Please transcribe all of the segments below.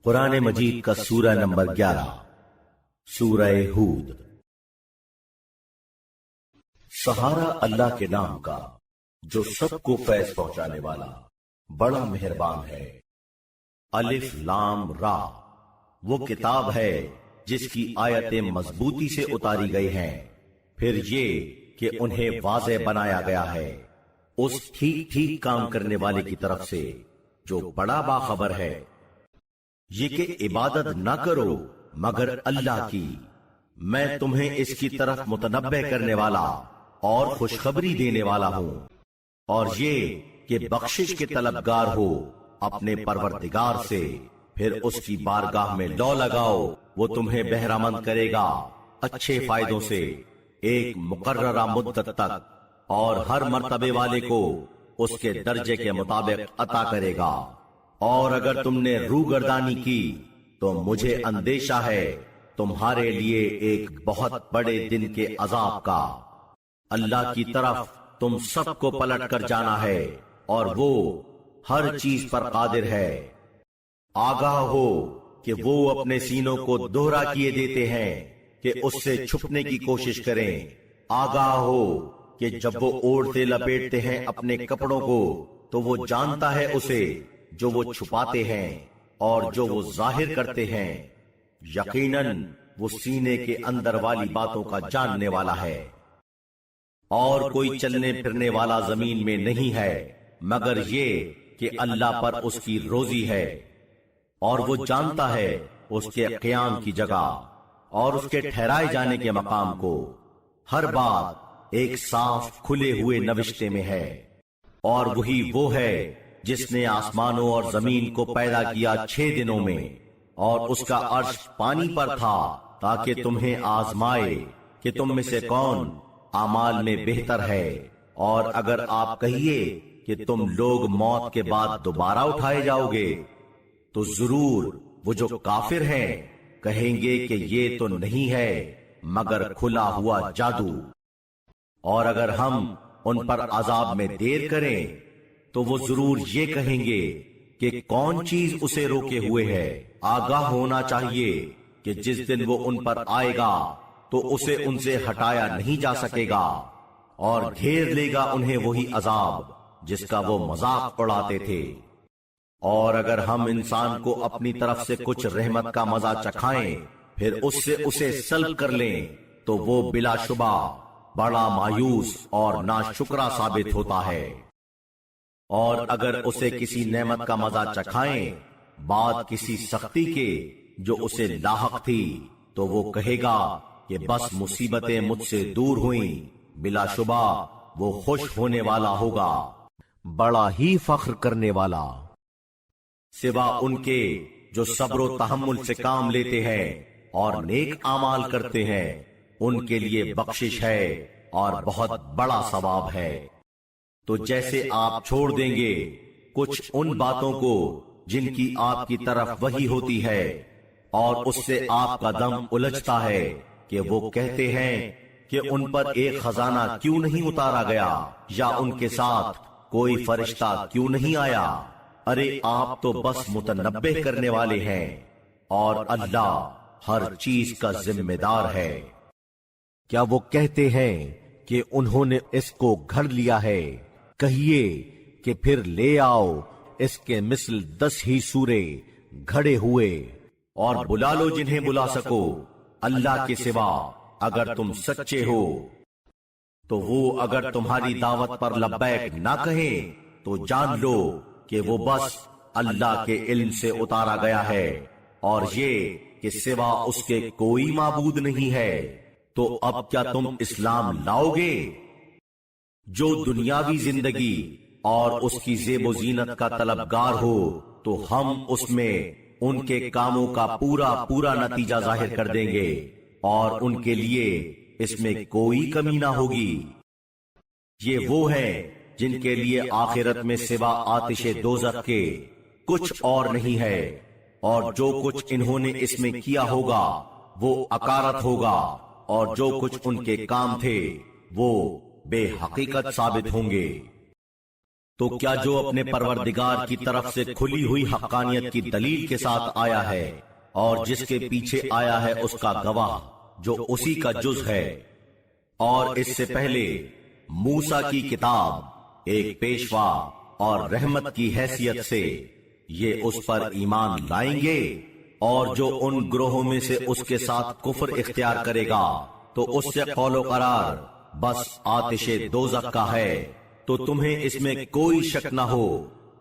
قرآن مجید کا سورہ نمبر 11 سورہ ہود۔ سہارا اللہ کے نام کا جو سب کو فیض پہنچانے والا بڑا مہربان ہے۔ الف لام را، وہ کتاب ہے جس کی آیتیں مضبوطی سے اتاری گئی ہیں، پھر یہ کہ انہیں واضح بنایا گیا ہے اس ٹھیک ٹھیک کام کرنے والے کی طرف سے جو بڑا باخبر ہے۔ یہ کہ عبادت نہ کرو مگر اللہ کی، میں تمہیں اس کی طرف متنبہ کرنے والا اور خوشخبری دینے والا ہوں، اور یہ کہ بخشش کے طلبگار ہو اپنے پروردگار سے، پھر اس کی بارگاہ میں لو لگاؤ، وہ تمہیں بہرامند کرے گا اچھے فائدوں سے ایک مقررہ مدت تک، اور ہر مرتبے والے کو اس کے درجے کے مطابق عطا کرے گا۔ اور اگر تم نے روگردانی کی تو مجھے اندیشہ ہے تمہارے لیے ایک بہت بڑے دن کے عذاب کا۔ اللہ کی طرف تم سب کو پلٹ کر جانا ہے، اور وہ ہر چیز پر قادر ہے۔ آگاہ ہو کہ وہ اپنے سینوں کو دوہرا کیے دیتے ہیں کہ اس سے چھپنے کی کوشش کریں۔ آگاہ ہو کہ جب وہ اوڑھتے لپیٹتے ہیں اپنے کپڑوں کو تو وہ جانتا ہے اسے جو وہ چھپاتے ہیں اور جو وہ ظاہر کرتے ہیں۔ یقیناً وہ سینے کے اندر والی باتوں کا جاننے والا ہے۔ اور کوئی چلنے پھرنے والا زمین میں نہیں ہے مگر یہ کہ اللہ پر اس کی روزی ہے، اور وہ جانتا ہے اس کے قیام کی جگہ اور اس کے ٹھہرائے جانے کے مقام کو۔ ہر بات ایک صاف کھلے ہوئے نوشتے میں ہے۔ اور وہی وہ ہے جس نے آسمانوں اور زمین کو پیدا کیا 6 دنوں میں، اور اس کا عرش پانی پر تھا تاکہ تمہیں آزمائے کہ تم میں سے کون اعمال میں بہتر ہے۔ اور اگر آپ کہیے کہ تم لوگ موت کے بعد دوبارہ اٹھائے جاؤ گے تو ضرور وہ جو کافر ہیں کہیں گے کہ یہ تو نہیں ہے مگر کھلا ہوا جادو۔ اور اگر ہم ان پر عذاب میں دیر کریں تو وہ ضرور یہ کہیں گے کہ کون چیز اسے روکے ہوئے ہے۔ آگاہ ہونا چاہیے کہ جس دن وہ ان پر آئے گا تو اسے ان سے ہٹایا نہیں جا سکے گا، اور گھیر لے گا انہیں وہی عذاب جس کا وہ مذاق اڑاتے تھے۔ اور اگر ہم انسان کو اپنی طرف سے کچھ رحمت کا مزہ چکھائیں پھر اس سے اسے سلب کر لیں تو وہ بلا شبہ بڑا مایوس اور ناشکرا ثابت ہوتا ہے۔ اور اگر اسے کسی نعمت کا مزہ چکھائیں بعد کسی سختی کے جو اسے لاحق تھی تو وہ کہے گا کہ بس مصیبتیں مجھ سے دور ہوئیں۔ بلا شبہ وہ خوش ہونے والا ہوگا، بڑا ہی فخر کرنے والا۔ سوا ان کے جو صبر و تحمل سے کام لیتے ہیں اور نیک اعمال کرتے ہیں، ان کے لیے بخشش ہے اور بہت بڑا ثواب ہے۔ تو جیسے آپ چھوڑ دیں گے کچھ ان باتوں کو جن کی آپ کی طرف وحی ہوتی ہے، اور اس سے آپ کا دم الجھتا ہے کہ وہ کہتے ہیں کہ ان پر ایک خزانہ کیوں نہیں اتارا گیا، یا ان کے ساتھ کوئی فرشتہ کیوں نہیں آیا۔ ارے آپ تو بس متنبہ کرنے والے ہیں، اور اللہ ہر چیز کا ذمہ دار ہے۔ کیا وہ کہتے ہیں کہ انہوں نے اس کو گھڑ لیا ہے؟ کہیے کہ پھر لے آؤ اس کے مثل 10 ہی سورے گھڑے ہوئے، اور بلا لو جنہیں بلا سکو اللہ کے سوا اگر تم سچے ہو۔ تو وہ اگر تمہاری دعوت پر لبیک نہ کہیں تو جان لو کہ وہ بس اللہ کے علم سے اتارا گیا ہے، اور یہ کہ سوا اس کے کوئی معبود نہیں ہے۔ تو اب کیا تم اسلام لاؤ گے؟ جو دنیاوی زندگی اور اس کی زیب و زینت کا طلبگار ہو تو ہم اس میں ان کے کاموں کا پورا نتیجہ ظاہر کر دیں گے، اور ان کے لیے اس میں کوئی کمی نہ ہوگی۔ یہ وہ ہیں جن کے لیے آخرت میں سوا آتش دوزخ کے کچھ اور نہیں ہے، اور جو کچھ انہوں نے اس میں کیا ہوگا وہ اکارت ہوگا، اور جو کچھ ان کے کام تھے وہ بے حقیقت ثابت ہوں گے۔ تو کیا جو اپنے پروردگار کی طرف سے کھلی ہوئی حقانیت کی دلیل کے ساتھ آیا ہے اور جس کے پیچھے آیا ہے اس کا گواہ جو اسی کا جز ہے، اور اس سے پہلے موسیٰ کی کتاب ایک پیشوا اور رحمت کی حیثیت سے، یہ اس پر ایمان لائیں گے؟ اور جو ان گروہوں میں سے اس کے ساتھ کفر اختیار کرے گا تو اس سے قول و قرار بس آتش دوزخ کا ہے، تو تمہیں اس میں کوئی شک نہ ہو،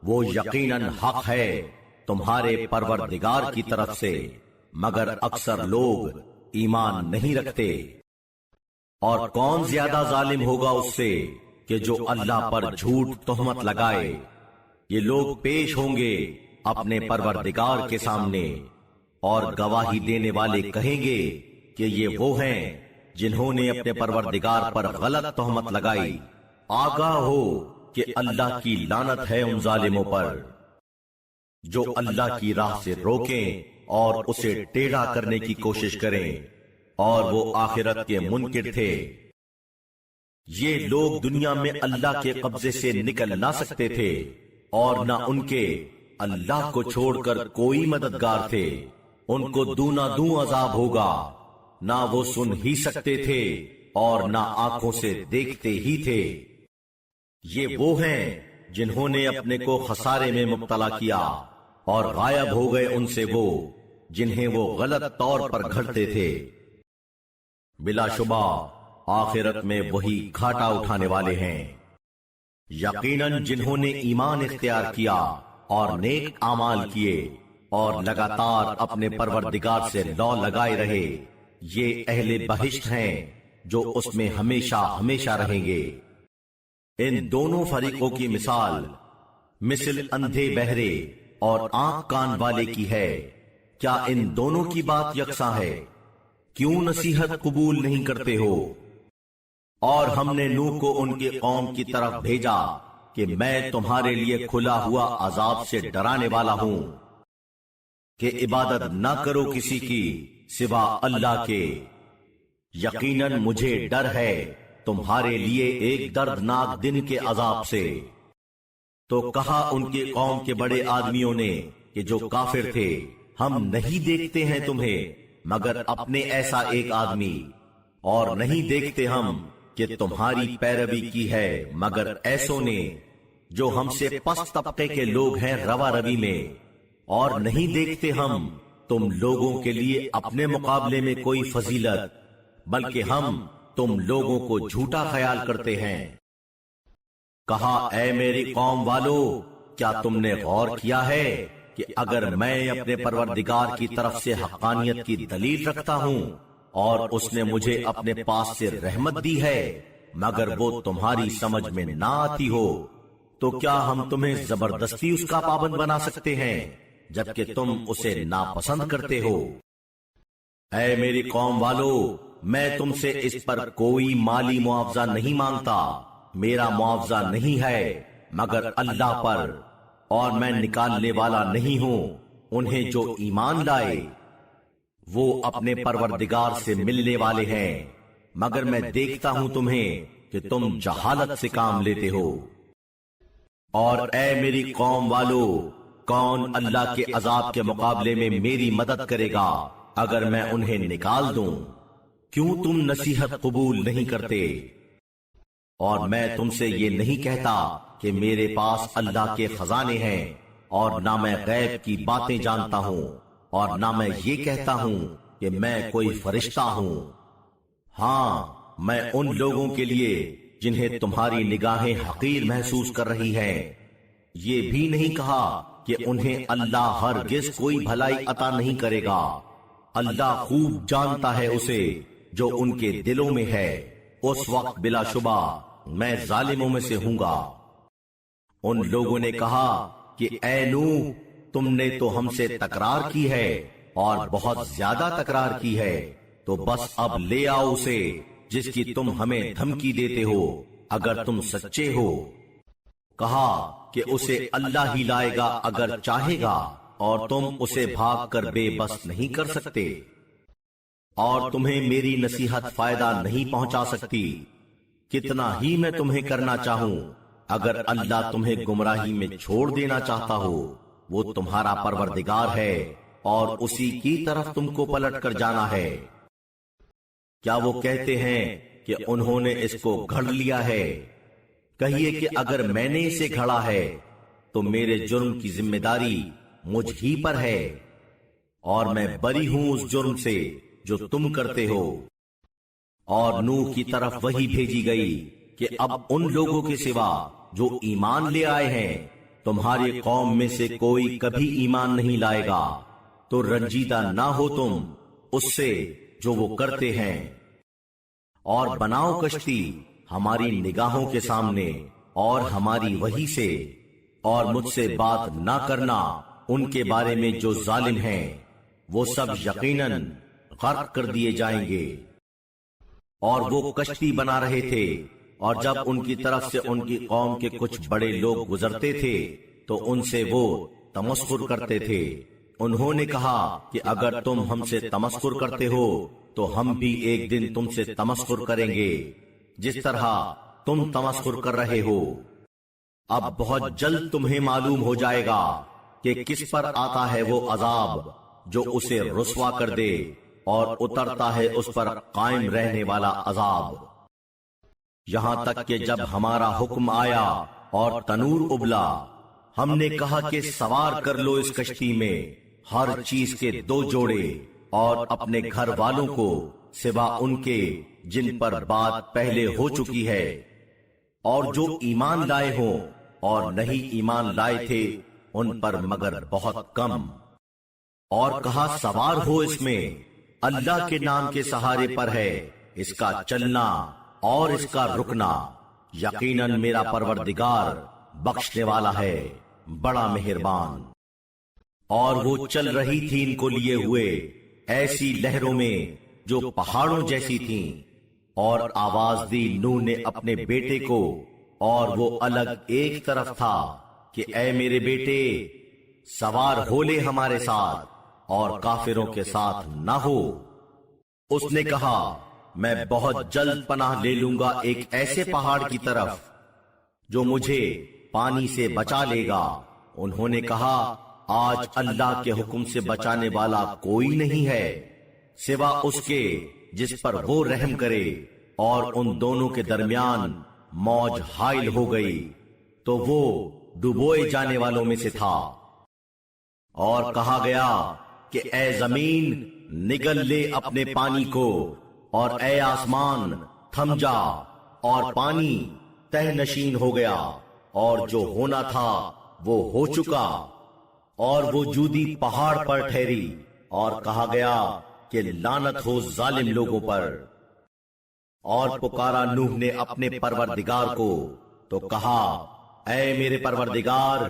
وہ یقیناً حق ہے تمہارے پروردگار کی طرف سے، مگر اکثر لوگ ایمان نہیں رکھتے۔ اور کون زیادہ ظالم ہوگا اس سے کہ جو اللہ پر جھوٹ تہمت لگائے؟ یہ لوگ پیش ہوں گے اپنے پروردگار کے سامنے، اور گواہی دینے والے کہیں گے کہ یہ وہ ہیں جنہوں نے اپنے پروردگار پر غلط تہمت لگائی۔ آگاہ ہو کہ اللہ کی لعنت ہے ان ظالموں پر جو اللہ کی راہ سے روکیں اور اسے ٹیڑھا کرنے کی کوشش کریں، اور وہ آخرت کے منکر تھے۔ یہ لوگ دنیا میں اللہ کے قبضے سے نکل نہ سکتے تھے، اور نہ ان کے اللہ کو چھوڑ کر کوئی مددگار تھے۔ ان کو دونا دوں عذاب ہوگا، نہ وہ سن ہی سکتے تھے اور نہ آنکھوں سے دیکھتے ہی تھے۔ یہ وہ ہیں جنہوں نے اپنے کو خسارے میں مبتلا کیا، اور غائب ہو گئے ان سے وہ جنہیں وہ غلط طور پر گھڑتے تھے۔ بلا شبہ آخرت میں وہی گھاٹا اٹھانے والے ہیں۔ یقیناً جنہوں نے ایمان اختیار کیا اور نیک اعمال کیے اور لگاتار اپنے پروردگار سے لو لگائے رہے، یہ اہل بہشت ہیں جو اس میں ہمیشہ ہمیشہ رہیں گے۔ ان دونوں فریقوں کی مثل اندھے بہرے اور آنکھ کان والے کی ہے۔ کیا ان دونوں کی بات یکساں ہے؟ کیوں نصیحت قبول نہیں کرتے ہو؟ اور ہم نے نوح کو ان کی قوم کی طرف بھیجا کہ میں تمہارے لیے کھلا ہوا عذاب سے ڈرانے والا ہوں، کہ عبادت نہ کرو کسی کی سوا اللہ کے، یقیناً مجھے ڈر ہے تمہارے لیے ایک دردناک دن کے عذاب سے۔ تو کہا ان کی قوم کے بڑے آدمیوں نے کہ جو کافر تھے، ہم نہیں دیکھتے ہیں تمہیں مگر اپنے ایسا ایک آدمی، اور نہیں دیکھتے ہم کہ تمہاری پیروی کی ہے مگر ایسوں نے جو ہم سے پست طبقے کے لوگ ہیں روا روی میں، اور نہیں دیکھتے ہم تم لوگوں کے لیے اپنے مقابلے میں کوئی فضیلت، بلکہ ہم تم لوگوں کو جھوٹا خیال کرتے ہیں۔ کہا اے میری قوم والو، کیا تم نے غور کیا ہے کہ اگر میں اپنے پروردگار کی طرف سے حقانیت کی دلیل رکھتا ہوں اور اس نے مجھے اپنے پاس سے رحمت دی ہے مگر وہ تمہاری سمجھ میں نہ آتی ہو، تو کیا ہم تمہیں زبردستی اس کا پابند بنا سکتے ہیں جبکہ تم اسے ناپسند کرتے ہو؟ اے میری قوم والو، میں تم سے اس پر کوئی مالی معاوضہ نہیں مانگتا، میرا معاوضہ نہیں ہے مگر اللہ پر، اور میں نکالنے والا نہیں ہوں انہیں جو ایمان لائے، وہ اپنے پروردگار سے ملنے والے ہیں، مگر میں دیکھتا ہوں تمہیں کہ تم جہالت سے کام لیتے ہو۔ اور اے میری قوم والو، کون اللہ کے عذاب کے مقابلے میں میری مدد کرے گا اگر میں انہیں نکال دوں؟ کیوں تم نصیحت قبول نہیں کرتے؟ اور میں تم سے یہ نہیں کہتا کہ میرے پاس اللہ کے خزانے ہیں، اور نہ میں غیب کی باتیں جانتا ہوں، اور نہ میں یہ کہتا ہوں کہ میں کوئی فرشتہ ہوں۔ ہاں، میں ان لوگوں کے لیے جنہیں تمہاری نگاہیں حقیر محسوس کر رہی ہیں یہ بھی نہیں کہا کہ انہیں اللہ ہرگز کوئی بھلائی عطا نہیں کرے گا۔ اللہ خوب جانتا ہے اسے جو ان کے دلوں میں ہے، اس وقت بلا شبہ میں ظالموں میں سے ہوں گا۔ ان لوگوں نے کہا کہ اے نوح، تم نے تو ہم سے تکرار کی ہے اور بہت زیادہ تکرار کی ہے، تو بس اب لے آؤ اسے جس کی تم ہمیں دھمکی دیتے ہو اگر تم سچے ہو۔ کہا کہ اسے اللہ ہی لائے گا اگر چاہے گا، اور تم اسے بھاگ کر بے بس نہیں کر سکتے، اور تمہیں میری نصیحت فائدہ نہیں پہنچا سکتی، کتنا ہی میں تمہیں کرنا چاہوں اگر اللہ تمہیں گمراہی میں چھوڑ دینا چاہتا ہو، وہ تمہارا پروردگار ہے اور اسی کی طرف تم کو پلٹ کر جانا ہے۔ کیا وہ کہتے ہیں کہ انہوں نے اس کو گھڑ لیا ہے؟ کہیے کہ اگر میں نے اسے گھڑا ہے تو میرے جرم کی ذمہ داری مجھ ہی پر ہے، اور میں بری ہوں اس جرم سے جو تم کرتے ہو۔ اور نوح کی طرف وہی بھیجی گئی کہ اب ان لوگوں کے سوا جو ایمان لے آئے ہیں تمہاری قوم میں سے کوئی کبھی ایمان نہیں لائے گا، تو رنجیدہ نہ ہو تم اس سے جو وہ کرتے ہیں، اور بناؤ کشتی ہماری نگاہوں کے سامنے اور ہماری وحی سے، اور مجھ سے بات نہ کرنا ان کے بارے میں جو ظالم ہیں، وہ سب یقیناً غرق کر دیے جائیں گے۔ اور وہ کشتی بنا رہے تھے، اور جب ان کی طرف سے ان کی قوم کے کچھ بڑے لوگ گزرتے تھے تو ان سے وہ تمسخر کرتے تھے۔ انہوں نے کہا کہ اگر تم ہم سے تمسخر کرتے ہو تو ہم بھی ایک دن تم سے تمسخر کریں گے، جس طرح تم تمسخر کر رہے ہو۔ اب بہت جلد تمہیں معلوم ہو جائے گا کہ کس پر آتا ہے وہ عذاب جو اسے رسوا کر دے، اور اترتا ہے اس پر قائم رہنے والا عذاب۔ یہاں تک کہ جب ہمارا حکم آیا اور تنور ابلا، ہم نے کہا کہ سوار کر لو اس کشتی میں ہر چیز کے 2 جوڑے، اور اپنے گھر والوں کو سوا ان کے جن پر بات پہلے ہو چکی ہے، اور جو ایمان لائے ہوں اور نہیں ایمان لائے تھے ان پر مگر بہت کم۔ اور کہا سوار ہو اس میں، اللہ کے نام کے سہارے پر ہے اس کا چلنا اور اس کا رکنا، یقیناً میرا پروردگار بخشنے والا ہے، بڑا مہربان۔ اور وہ چل رہی تھی ان کو لیے ہوئے ایسی لہروں میں جو پہاڑوں جیسی تھیں، اور آواز دی نوح نے اپنے بیٹے کو، اور وہ الگ ایک طرف تھا، کہ اے میرے بیٹے سوار ہو لے ہمارے ساتھ اور کافروں کے ساتھ نہ ہو۔ اس نے کہا میں بہت جلد پناہ لے لوں گا ایک ایسے پہاڑ کی طرف جو مجھے پانی سے بچا لے گا۔ انہوں نے کہا آج اللہ کے حکم سے بچانے والا کوئی نہیں ہے سوا اس کے جس پر وہ رحم کرے۔ اور ان دونوں کے درمیان موج حائل ہو گئی تو وہ ڈبوئے جانے والوں میں سے تھا۔ اور کہا گیا کہ اے زمین نگل لے اپنے پانی کو، اور اے آسمان تھم جا، اور پانی تہ نشین ہو گیا، اور جو ہونا تھا وہ ہو چکا، اور وہ جودی پہاڑ پر ٹھہری۔ اور کہا گیا کہ لعنت ہو ظالم لوگوں پر۔ اور پکارا نوح نے اپنے پروردگار کو تو کہا اے میرے پروردگار،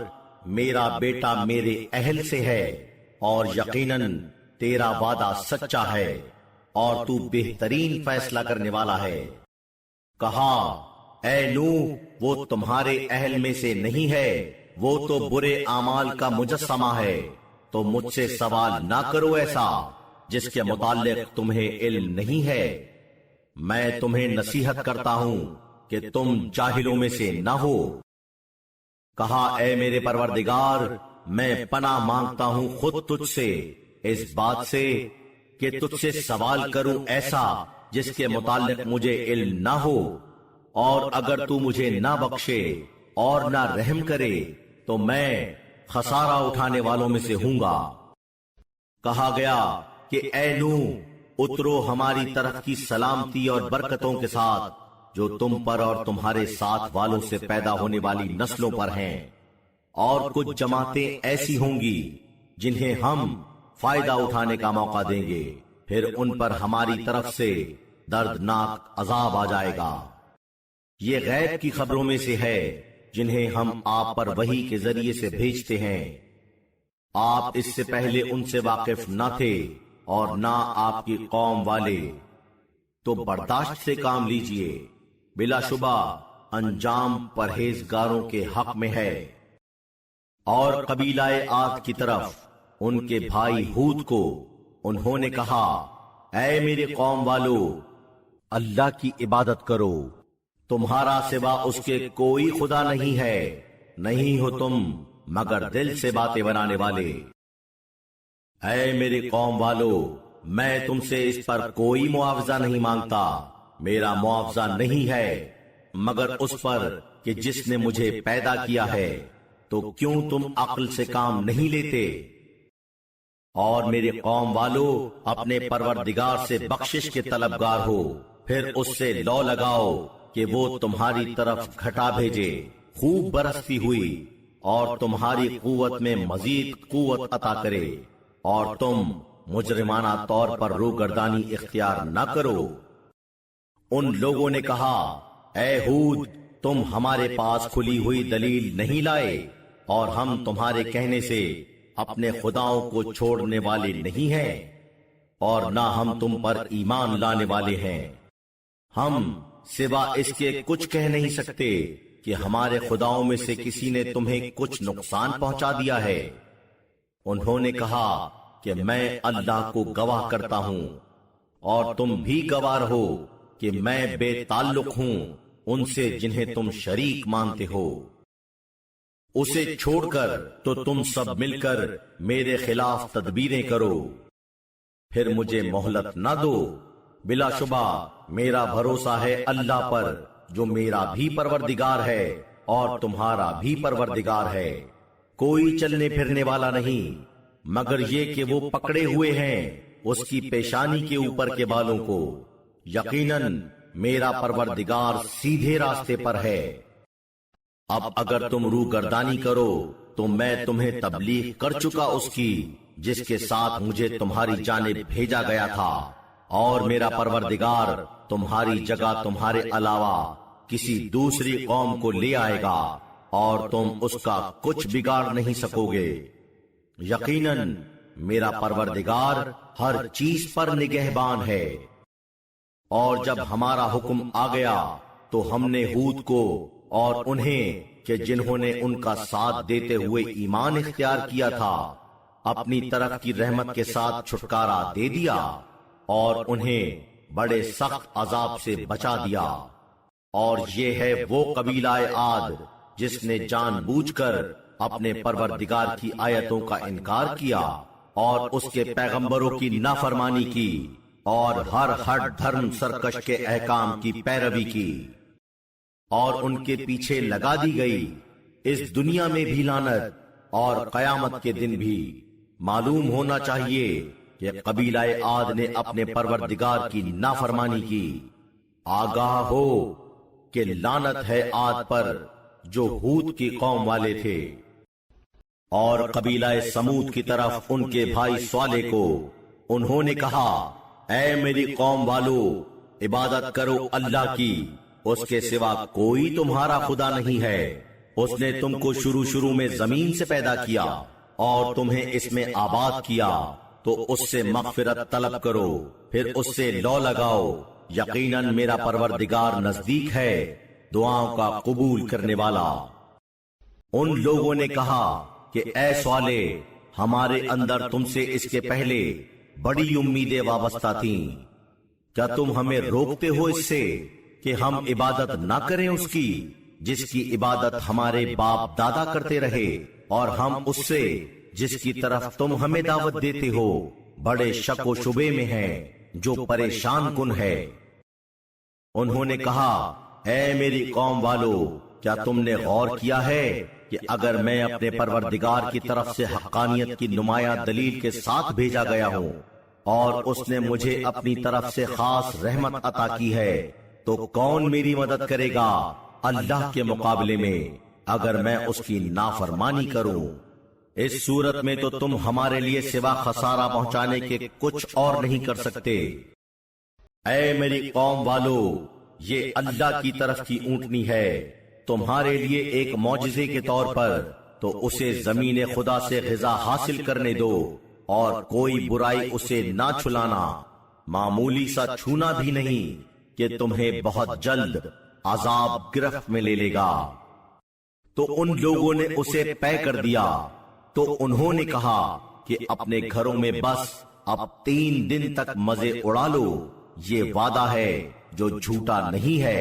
میرا بیٹا میرے اہل سے ہے، اور یقیناً تیرا وعدہ سچا ہے، اور تو بہترین فیصلہ کرنے والا ہے۔ کہا اے نوح وہ تمہارے اہل میں سے نہیں ہے، وہ تو برے اعمال کا مجسمہ ہے، تو مجھ سے سوال نہ کرو ایسا جس کے متعلق تمہیں علم نہیں ہے۔ میں تمہیں نصیحت کرتا ہوں کہ تم جاہلوں میں سے نہ ہو۔ کہا اے میرے پروردگار، میں پناہ مانگتا ہوں خود تجھ سے اس بات سے کہ تجھ سے سوال کروں ایسا جس کے متعلق مجھے علم نہ ہو، اور اگر تو مجھے نہ بخشے اور نہ رحم کرے تو میں خسارہ اٹھانے والوں میں سے ہوں گا۔ کہا گیا کہ اے نوح اترو ہماری طرف کی سلامتی اور برکتوں کے ساتھ جو تم پر اور تمہارے ساتھ والوں سے پیدا ہونے والی نسلوں پر ہیں، اور کچھ جماعتیں ایسی ہوں گی جنہیں ہم فائدہ اٹھانے کا موقع دیں گے، پھر ان پر ہماری طرف سے دردناک عذاب آ جائے گا۔ یہ غیب کی خبروں میں سے ہے جنہیں ہم آپ پر وحی کے ذریعے سے بھیجتے ہیں۔ آپ اس سے پہلے ان سے واقف نہ تھے اور نہ آپ کی قوم والے، تو برداشت سے کام لیجئے، بلا شبہ انجام پرہیزگاروں کے حق میں ہے۔ اور قبیلہ عاد کی طرف ان کے بھائی ہود کو انہوں نے کہا اے میری قوم والو، اللہ کی عبادت کرو، تمہارا سوا اس کے کوئی خدا نہیں ہے، نہیں ہو تم مگر دل سے باتیں بنانے والے۔ اے میری قوم والو، میں تم سے اس پر کوئی معاوضہ نہیں مانگتا، میرا معاوضہ نہیں ہے مگر اس پر کہ جس نے مجھے پیدا کیا ہے، تو کیوں تم عقل سے کام نہیں لیتے؟ اور میری قوم والو، اپنے پروردگار سے بخشش کے طلبگار ہو، پھر اس سے لو لگاؤ کہ وہ تمہاری طرف گھٹا بھیجے خوب برستی ہوئی، اور تمہاری قوت میں مزید قوت عطا کرے، اور تم مجرمانہ طور پر روگردانی اختیار نہ کرو۔ ان لوگوں نے کہا، اے ہود، تم ہمارے پاس کھلی ہوئی دلیل نہیں لائے، اور ہم تمہارے کہنے سے اپنے خداؤں کو چھوڑنے والے نہیں ہیں، اور نہ ہم تم پر ایمان لانے والے ہیں۔ ہم سوا اس کے کچھ کہہ نہیں سکتے کہ ہمارے خداؤں میں سے کسی نے تمہیں کچھ نقصان پہنچا دیا ہے۔ انہوں نے کہا کہ میں اللہ کو گواہ کرتا ہوں، اور تم بھی گواہ ہو کہ میں بے تعلق ہوں ان سے جنہیں تم شریک مانتے ہو۔ اسے چھوڑ کر تو تم سب مل کر میرے خلاف تدبیریں کرو، پھر مجھے مہلت نہ دو۔ بلا شبہ میرا بھروسہ ہے اللہ پر، جو میرا بھی پروردگار ہے اور تمہارا بھی پروردگار ہے۔ کوئی چلنے پھرنے والا نہیں مگر یہ کہ وہ پکڑے ہوئے ہیں اس کی پیشانی کے اوپر کے بالوں کو۔ یقیناً میرا پروردگار سیدھے راستے پر ہے۔ اب اگر تم روگردانی کرو تو میں تمہیں تبلیغ کر چکا اس کی جس کے ساتھ مجھے تمہاری جانب بھیجا گیا تھا، اور میرا پروردگار تمہاری جگہ تمہارے علاوہ کسی دوسری قوم کو لے آئے گا، اور تم اس کا کچھ بگاڑ نہیں سکو گے۔ یقیناً میرا پروردگار ہر چیز پر نگہبان ہے۔ اور جب ہمارا حکم آ گیا تو ہم نے ہود کو اور انہیں کہ جنہوں نے ان کا ساتھ دیتے ہوئے ایمان اختیار کیا تھا اپنی طرف کی رحمت کے ساتھ چھٹکارا دے دیا، اور انہیں بڑے سخت عذاب سے بچا دیا۔ اور یہ ہے وہ قبیلہ عاد جس نے جان بوجھ کر اپنے پروردگار کی آیتوں کا انکار کیا اور اس کے پیغمبروں کی نافرمانی کی، اور ہر ہٹ دھرم سرکش کے احکام کی پیروی کی، اور ان کے پیچھے لگا دی گئی اس دنیا میں بھی لعنت اور قیامت کے دن بھی۔ معلوم ہونا چاہیے کہ قبیلہ عاد نے اپنے پروردگار کی نافرمانی کی۔ آگاہ ہو کہ لعنت ہے عاد پر جو ہود کی قوم والے تھے۔ اور قبیلہ سمود کی طرف ان کے بھائی صالح کو انہوں نے کہا، اے میری قوم والو، عبادت کرو اللہ کی، اس کے سوا کوئی تمہارا خدا نہیں ہے۔ اس نے تم کو شروع میں زمین سے پیدا کیا اور تمہیں اس میں آباد کیا، تو اس سے مغفرت طلب کرو، پھر اس سے لو لگاؤ۔ یقیناً میرا پروردگار نزدیک ہے، دعاؤں کا قبول کرنے والا۔ ان لوگوں نے کہا کہ اے صالح، ہمارے اندر تم سے اس کے پہلے بڑی امیدیں وابستہ تھیں، کیا تم ہمیں روکتے ہو اس سے کہ ہم عبادت نہ کریں اس کی جس کی عبادت ہمارے باپ دادا کرتے رہے، اور ہم اس سے جس کی طرف تم ہمیں دعوت دیتے ہو بڑے شک و شبے میں ہیں جو پریشان کن ہے۔ انہوں نے کہا، اے میری قوم والو، کیا تم نے غور کیا ہے کہ اگر میں اپنے پروردگار کی طرف سے حقانیت کی نمایاں دلیل کے ساتھ بھیجا گیا ہوں، اور اس نے مجھے اپنی طرف سے خاص رحمت عطا کی ہے، تو کون میری مدد کرے گا اللہ کے مقابلے میں اگر میں اس کی نافرمانی کروں؟ اس صورت میں تو تم ہمارے لیے سوا خسارہ پہنچانے کے کچھ اور نہیں کر سکتے۔ اے میری قوم والو، یہ اللہ کی طرف کی اونٹنی ہے تمہارے لیے ایک معجزے کے طور پر، تو اسے زمین خدا سے غذا حاصل کرنے دو، اور کوئی برائی اسے نہ چھلانا، معمولی سا چھونا بھی نہیں کہ تمہیں بہت جلد عذاب گرفت میں لے لے گا۔ تو ان لوگوں نے اسے پے کر دیا، تو انہوں نے کہا کہ اپنے گھروں میں بس اب 3 دن تک مزے اڑا لو، یہ وعدہ ہے جو جھوٹا نہیں ہے۔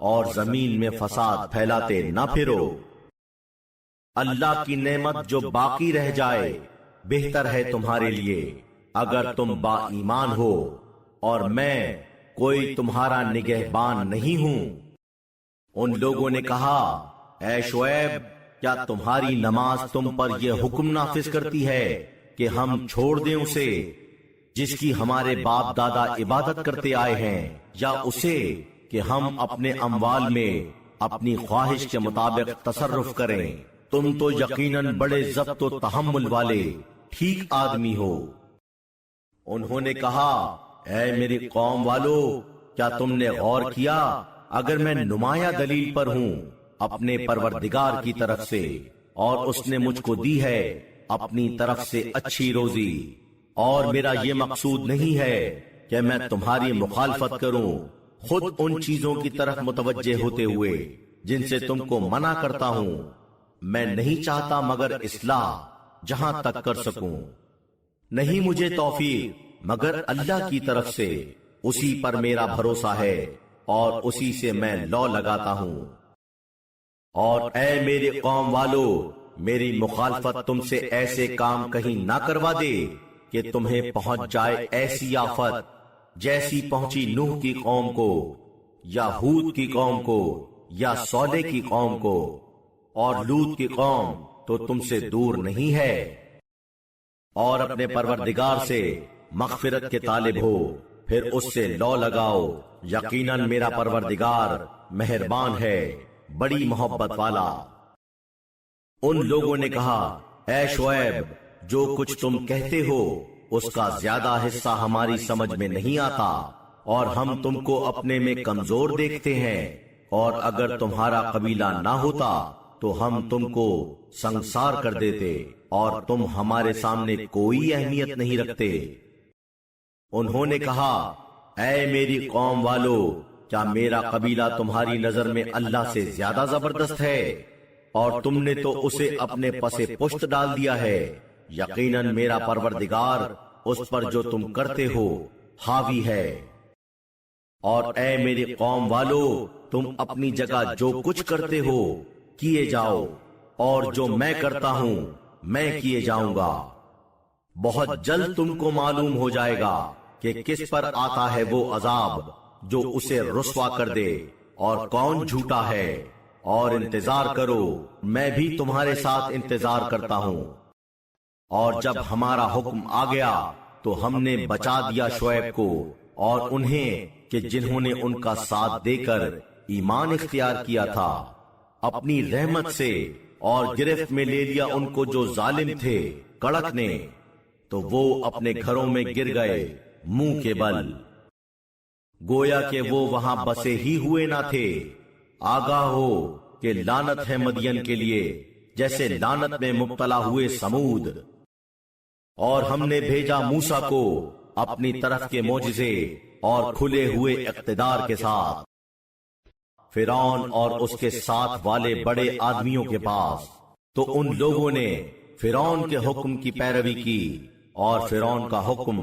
اور زمین میں فساد پھیلاتے نہ پھرو۔ اللہ کی نعمت جو باقی رہ جائے بہتر ہے تمہارے لیے اگر تم با ایمان ہو، اور میں کوئی تمہارا نگہبان نہیں ہوں۔ ان لوگوں نے کہا، اے شعیب، کیا تمہاری نماز تم پر یہ حکم نافذ کرتی ہے کہ ہم چھوڑ دیں اسے جس کی ہمارے باپ دادا عبادت کرتے آئے ہیں، یا اسے کہ ہم اپنے اموال میں اپنی خواہش کے مطابق تصرف کریں؟ تم تو یقیناً بڑے ضبط و تحمل والے ٹھیک آدمی ہو۔ انہوں نے کہا، اے میری قوم والو، کیا تم نے غور کیا اگر میں نمایاں دلیل پر ہوں اپنے پروردگار کی طرف سے، اور اس نے مجھ کو دی ہے اپنی طرف سے اچھی روزی، اور میرا یہ مقصود نہیں ہے کہ میں تمہاری مخالفت کروں، خود ان چیزوں کی طرف متوجہ ہوتے ہوئے جن سے تم کو منع کرتا ہوں، میں نہیں چاہتا مگر اصلاح جہاں تک کر سکوں۔ نہیں مجھے توفیق مگر اللہ کی طرف سے، اسی پر میرا بھروسہ ہے اور اسی سے میں لو لگاتا ہوں۔ اور اے میری قوم والو، میری مخالفت تم سے ایسے کام کہیں نہ کروا دے کہ تمہیں پہنچ جائے ایسی آفت جیسی پہنچی نوح کی قوم کو، یا ہود کی قوم کو، یا صالح کی قوم کو، اور لوط کی قوم تو تم سے دور نہیں ہے۔ اور اپنے پروردگار سے مغفرت کے طالب ہو، پھر اس سے لو لگاؤ، یقیناً میرا پروردگار مہربان ہے، بڑی محبت والا۔ ان لوگوں نے کہا، اے شعیب، جو کچھ تم کہتے ہو اس کا زیادہ حصہ ہماری سمجھ میں نہیں آتا، اور ہم تم کو اپنے میں کمزور دیکھتے ہیں، اور اگر تمہارا قبیلہ نہ ہوتا تو ہم تم کو سنگسار کر دیتے، اور تم ہمارے سامنے کوئی اہمیت نہیں رکھتے۔ انہوں نے کہا، اے میری قوم والو، کیا میرا قبیلہ تمہاری نظر میں اللہ سے زیادہ زبردست ہے؟ اور تم نے تو اسے اپنے پسے پشت ڈال دیا ہے، یقیناً میرا پروردگار اس پر جو تم کرتے ہو حاوی ہے۔ اور اے میری قوم والو، تم اپنی جگہ جو کچھ کرتے ہو کیے جاؤ، اور جو میں کرتا ہوں میں کیے جاؤں گا۔ بہت جلد تم کو معلوم ہو جائے گا کہ کس پر آتا ہے وہ عذاب جو اسے رسوا کر دے، اور کون جھوٹا ہے، اور انتظار کرو، میں بھی تمہارے ساتھ انتظار کرتا ہوں۔ اور جب ہمارا حکم آ گیا تو ہم نے بچا دیا شعیب کو اور انہیں کہ جنہوں نے ان کا ساتھ دے کر ایمان اختیار کیا تھا، اپنی رحمت سے، اور گرفت میں لے لیا ان کو جو ظالم تھے کڑک نے، تو وہ اپنے گھروں میں گر گئے منہ کے بل، گویا کہ وہ وہاں بسے ہی ہوئے نہ تھے۔ آگاہ ہو کہ لعنت ہے مدین کے لیے جیسے لعنت میں مبتلا ہوئے سمود۔ اور ہم نے بھیجا موسیٰ کو اپنی طرف کے معجزے اور کھلے ہوئے اقتدار کے ساتھ فرعون اور اس کے ساتھ والے بڑے آدمیوں کے پاس، تو ان لوگوں نے فرعون کے حکم کی پیروی کی، اور فرعون کا حکم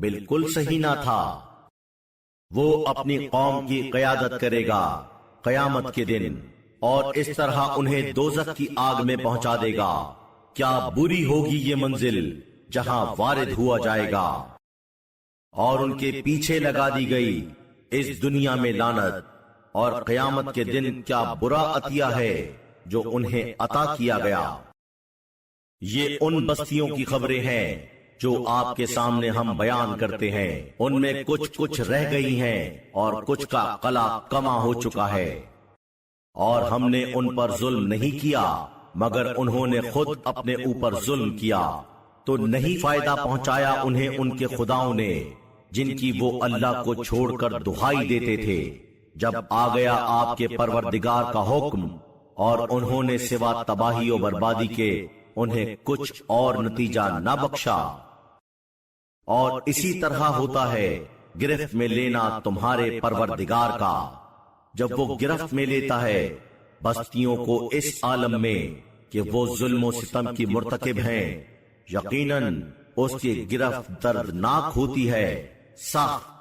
بالکل صحیح نہ تھا۔ وہ اپنی قوم کی قیادت کرے گا قیامت کے دن، اور اس طرح انہیں دوزخ کی آگ میں پہنچا دے گا۔ کیا بری ہوگی یہ منزل جہاں وارد ہوا جائے گا۔ اور ان کے پیچھے لگا دی گئی اس دنیا میں لعنت، اور قیامت کے دن کیا برا عطیہ ہے جو انہیں عطا کیا گیا۔ یہ ان بستیوں کی خبریں ہیں جو آپ کے سامنے ہم بیان کرتے ہیں، ان میں کچھ رہ گئی ہیں اور کچھ کا قلع کما ہو چکا ہے۔ اور ہم نے ان پر ظلم نہیں کیا مگر انہوں نے خود اپنے اوپر ظلم کیا، تو نہیں فائدہ پہنچایا انہیں ان کے خداؤں نے جن کی وہ اللہ کو چھوڑ کر دہائی دیتے تھے، جب آ گیا آپ کے پروردگار کا حکم، اور انہوں نے سوا تباہی و بربادی کے انہیں کچھ اور نتیجہ نہ بخشا۔ اور اسی طرح ہوتا ہے گرفت میں لینا تمہارے پروردگار کا، جب وہ گرفت میں لیتا ہے بستیوں کو اس عالم میں کہ وہ ظلم و ستم کی مرتکب ہیں، یقیناً اس کی گرفت دردناک ہوتی ہے، سخت۔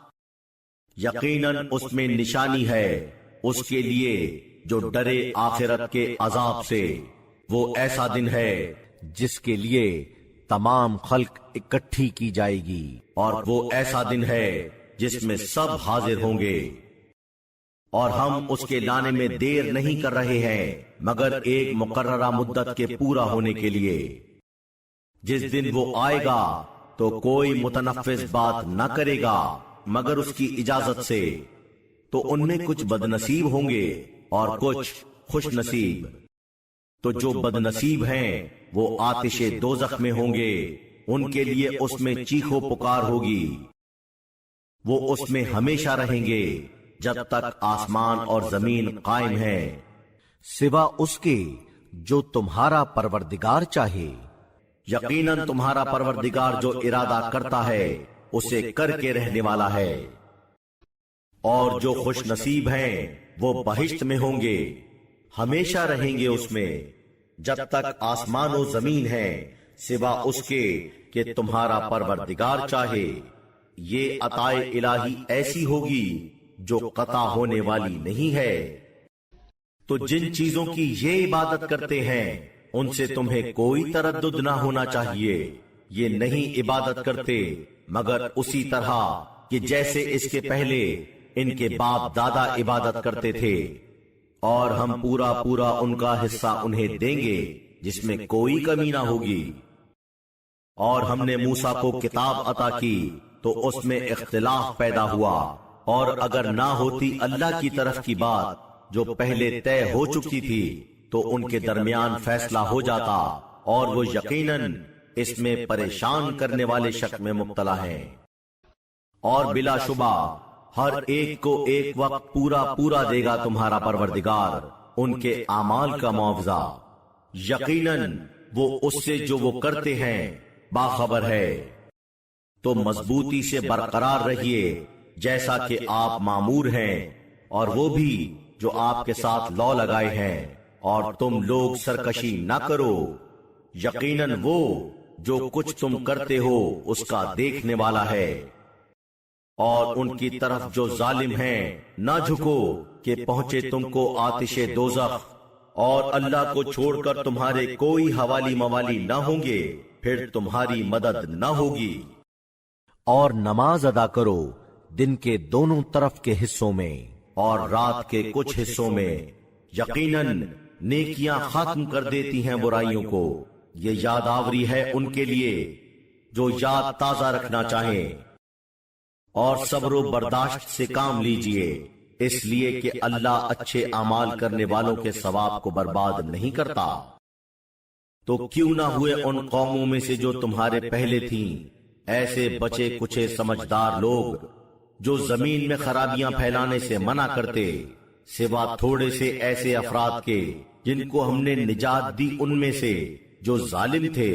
یقیناً اس میں نشانی ہے اس کے لیے جو ڈرے آخرت کے عذاب سے، وہ ایسا دن ہے جس کے لیے تمام خلق اکٹھی کی جائے گی، اور وہ ایسا دن ہے جس میں سب حاضر ہوں گے، اور ہم اس کے لانے میں دیر نہیں کر رہے ہیں مگر ایک مقررہ مدت کے پورا ہونے کے لیے۔ جس دن وہ آئے گا تو کوئی متنفذ بات نہ کرے گا مگر اس کی اجازت سے، تو ان میں کچھ بدنصیب ہوں گے اور کچھ خوش نصیب۔ تو جو بدنصیب ہیں وہ آتش دوزخ میں ہوں گے، ان کے لیے اس میں چیخ و پکار ہوگی، وہ اس میں ہمیشہ رہیں گے جب تک آسمان اور زمین قائم ہے، سوا اس کے جو تمہارا پروردگار چاہے۔ یقیناً تمہارا پروردگار جو ارادہ کرتا ہے اسے کر کے رہنے والا ہے۔ اور جو خوش نصیب ہیں وہ بہشت میں ہوں گے، ہمیشہ رہیں گے اس میں جب تک آسمان و زمین ہے، سوا اس کے کہ تمہارا پروردگار چاہے۔ یہ عطائے الہی ایسی ہوگی جو قطع ہونے والی نہیں ہے۔ تو جن چیزوں کی یہ عبادت کرتے ہیں ان سے تمہیں کوئی تردد نہ ہونا چاہیے، یہ نہیں عبادت کرتے مگر اسی طرح کہ جیسے اس کے پہلے ان کے باپ دادا عبادت کرتے تھے، اور ہم پورا پورا ان کا حصہ انہیں دیں گے جس میں کوئی کمی نہ ہوگی۔ اور ہم نے موسیٰ کو کتاب عطا کی تو اس میں اختلاف پیدا ہوا، اور اگر نہ ہوتی اللہ کی طرف کی بات جو پہلے طے ہو چکی تھی تو ان کے درمیان فیصلہ ہو جاتا، اور وہ یقیناً اس میں پریشان کرنے والے شک میں مبتلا ہیں۔ اور بلا شبہ ہر ایک کو ایک وقت پورا پورا دے گا تمہارا پروردگار ان کے اعمال کا معاوضہ، یقیناً وہ اس سے جو وہ کرتے ہیں باخبر ہے۔ تو مضبوطی سے برقرار رہیے جیسا کہ آپ معمور ہیں، اور وہ بھی جو آپ کے ساتھ لو لگائے ہیں، اور تم لوگ سرکشی نہ کرو، یقیناً وہ جو کچھ تم کرتے ہو اس کا دیکھنے والا ہے۔ اور ان کی طرف جو ظالم ہیں نہ جھکو کہ پہنچے تم کو آتش دوزخ، اور اللہ کو چھوڑ کر تمہارے کوئی حوالی موالی نہ ہوں گے، پھر تمہاری مدد نہ ہوگی۔ اور نماز ادا کرو دن کے دونوں طرف کے حصوں میں اور رات کے کچھ حصوں میں، یقیناً نیکیاں ختم کر دیتی ہیں برائیوں کو۔ یہ یادآوری ہے ان کے لیے جو یاد تازہ رکھنا چاہیں، اور صبر و برداشت سے کام لیجئے، اس لیے کہ اللہ اچھے اعمال کرنے والوں کے ثواب کو برباد نہیں کرتا۔ تو کیوں نہ ہوئے ان قوموں میں سے جو تمہارے پہلے تھیں ایسے بچے کچھے سمجھدار لوگ جو زمین میں خرابیاں پھیلانے سے منع کرتے، سوا تھوڑے سے ایسے افراد کے جن کو ہم نے نجات دی، ان میں سے جو ظالم تھے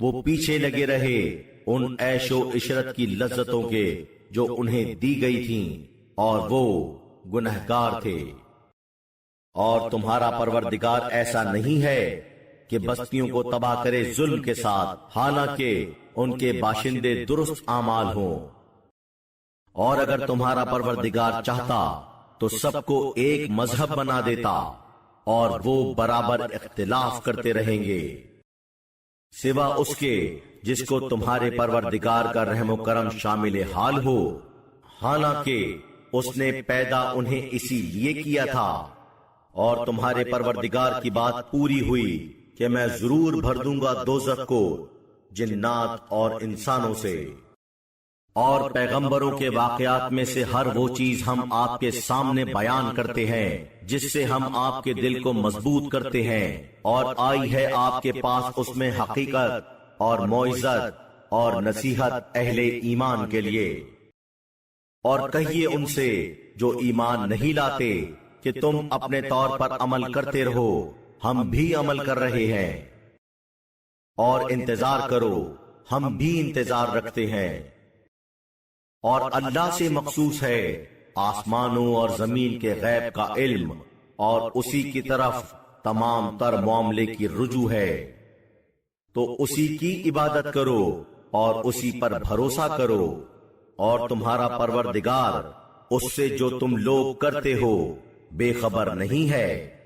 وہ پیچھے لگے رہے ان عیش و عشرت کی لذتوں کے جو انہیں دی گئی تھیں، اور وہ گنہگار تھے۔ اور تمہارا پروردگار ایسا نہیں ہے کہ بستیوں کو تباہ کرے ظلم کے ساتھ، حالانکہ ان کے باشندے درست اعمال ہوں۔ اور اگر تمہارا پروردگار چاہتا تو سب کو ایک مذہب بنا دیتا، اور وہ برابر اختلاف کرتے رہیں گے، سوا اس کے جس کو تمہارے پروردگار کا رحم و کرم شامل حال ہو، حالانکہ اس نے پیدا انہیں اسی لیے کیا تھا۔ اور تمہارے پروردگار کی بات پوری ہوئی کہ میں ضرور بھر دوں گا دوزخ کو جنات اور انسانوں سے۔ اور پیغمبروں کے واقعات میں سے ہر وہ چیز ہم آپ کے سامنے بیان کرتے ہیں جس سے ہم آپ کے دل کو مضبوط کرتے ہیں، اور آئی ہے آپ کے پاس اس میں حقیقت اور موعظت اور نصیحت اہل ایمان کے لیے۔ اور کہیے ان سے جو ایمان نہیں لاتے کہ تم اپنے طور پر عمل کرتے رہو، ہم بھی عمل کر رہے ہیں، اور انتظار کرو، ہم بھی انتظار رکھتے ہیں۔ اور اللہ سے مخصوص ہے آسمانوں اور زمین کے غیب کا علم، اور اسی کی طرف تمام تر معاملے کی رجوع ہے۔ تو اسی کی عبادت کرو اور اسی پر بھروسہ کرو، اور تمہارا پروردگار اس سے جو تم لوگ کرتے ہو بے خبر نہیں ہے